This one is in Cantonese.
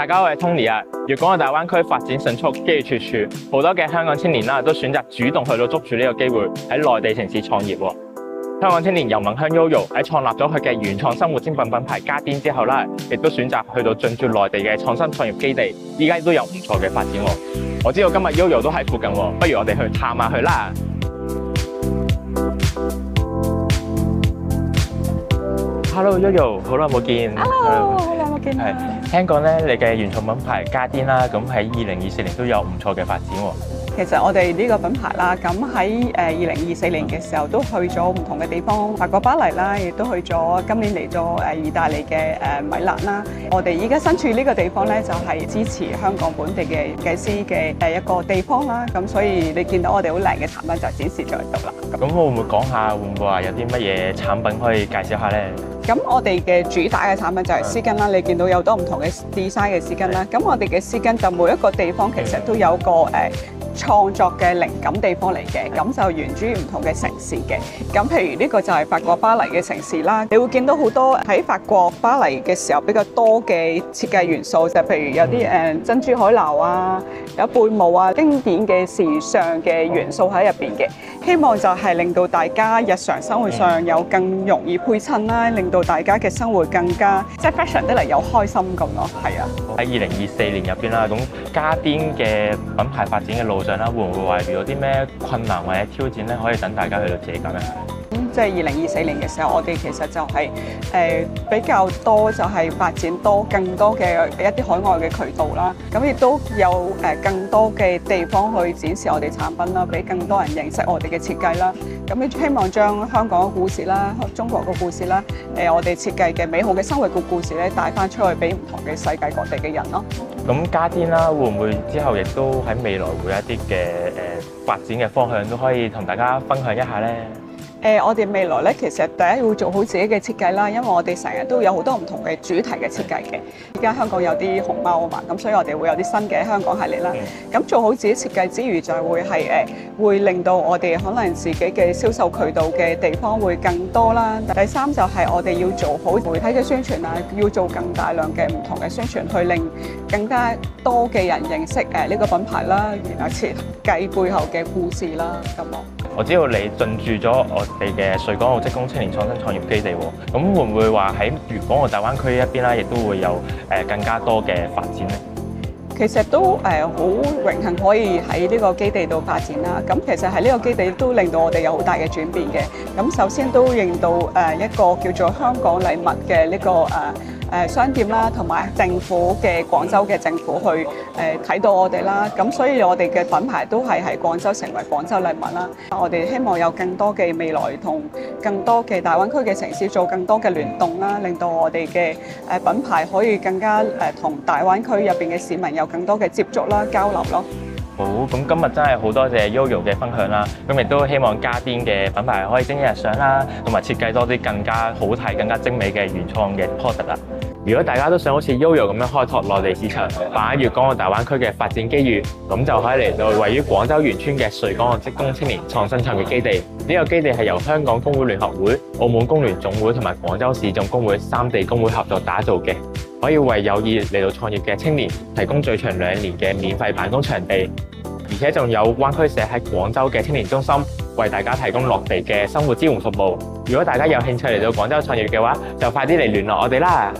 大家好，我係 Tony 啊！粵港澳大灣區發展迅速，機遇處處，好多嘅香港青年啦都選擇主動去到捉住呢個機會喺內地城市創業喎。香港青年由閔香 Yoyo 喺創立咗佢嘅原創生活精品品牌家癲之後啦，亦都選擇去到進駐內地嘅創新創業基地，依家都有唔錯嘅發展喎。我知道今日 Yoyo 都喺附近喎，不如我哋去探下佢啦。Hello Yoyo， 好耐冇見。Hello， 好耐冇見。聽講咧，你嘅原創品牌家癲啦，咁喺2024年都有唔錯嘅發展喎。其實我哋呢個品牌啦，咁喺2024年嘅時候都去咗唔同嘅地方，法國巴黎啦，亦都去咗，今年嚟咗意大利嘅米蘭啦。我哋依家身處呢個地方咧，就係支持香港本地嘅設計師嘅一個地方啦。咁所以你見到我哋好靚嘅產品就展示咗喺度啦。咁會唔會講下，會唔會話有啲乜嘢產品可以介紹下咧？咁我哋嘅主打嘅產品就係絲巾啦，你見到有多唔同嘅 design 嘅絲巾啦。咁我哋嘅絲巾就每一個地方其實都有個創作嘅靈感地方嚟嘅，咁就源自於唔同嘅城市嘅。咁譬如呢個就係法國巴黎嘅城市啦，你會見到好多喺法國巴黎嘅時候比較多嘅設計元素，就譬如有啲珍珠海撈啊，有貝母啊，經典嘅時尚嘅元素喺入邊嘅。希望就係令到大家日常生活上有更容易配襯啦，令到大家嘅生活更加即係 fashion 得嚟有開心咁咯，係啊。喺2024年入邊啦，咁家癲嘅品牌發展嘅路上啦，會唔會話遇到啲咩困難或者挑戰咧？可以等大家去到自己講一下。即係2024年嘅時候，我哋其實就係比較多就係發展更多嘅一啲海外嘅渠道啦。咁亦都有更多嘅地方去展示我哋產品啦，俾更多人認識我哋嘅設計啦。咁亦希望將香港嘅故事啦、中國嘅故事啦、我哋設計嘅美好嘅生活嘅故事咧，帶翻出去俾唔同嘅世界各地嘅人咯。咁家癲啦，會唔會之後亦都喺未來會有一啲嘅發展嘅方向都可以同大家分享一下咧？我哋未來咧，其實第一要做好自己嘅設計啦，因為我哋成日都有好多唔同嘅主題嘅設計嘅。而家香港有啲熊貓啊嘛，咁所以我哋會有啲新嘅香港系列啦。咁做好自己設計之餘，就會係會令到我哋可能自己嘅銷售渠道嘅地方會更多啦。第三就係我哋要做好媒體嘅宣傳啊，要做更大量嘅唔同嘅宣傳，去令更加多嘅人認識呢個品牌啦，然後設計背後嘅故事啦，咁咯。我知道你進駐咗我哋嘅穗港澳職工青年創新創業基地喎，咁會唔會話喺粵港澳大灣區一邊啦，亦都會有更加多嘅發展咧？其實都好榮幸可以喺呢個基地度發展啦。咁其實喺呢個基地都令到我哋有好大嘅轉變嘅。咁首先都認到一個叫做香港禮物嘅呢個商店啦，同埋政府嘅廣州嘅政府去睇到我哋啦。咁所以我哋嘅品牌都係喺廣州成為廣州禮物啦。我哋希望有更多嘅未來同更多嘅大灣區嘅城市做更多嘅聯動啦，令到我哋嘅品牌可以更加同大灣區入邊嘅市民有更多嘅接觸啦、交流咯。好，咁今日真係好多謝 Yoyo 嘅分享啦，咁亦都希望家癲嘅品牌可以蒸一日上啦，同埋設計多啲更加好睇、更加精美嘅原創嘅 product 啦。如果大家都想好似 Yoyo 咁樣開拓內地市場，把握粵港澳大灣區嘅發展機遇，咁就可以嚟到位於廣州員村嘅穗港澳職工青年創新創業基地。呢個基地係由香港工會聯合會、澳門工聯總會同埋廣州市總工會3地工會合作打造嘅，可以為有意嚟到創業嘅青年提供最長2年嘅免費辦公場地，而且仲有灣區社喺廣州嘅青年中心，為大家提供落地嘅生活支援服務。如果大家有興趣嚟到廣州創業嘅話，就快啲嚟聯絡我哋啦！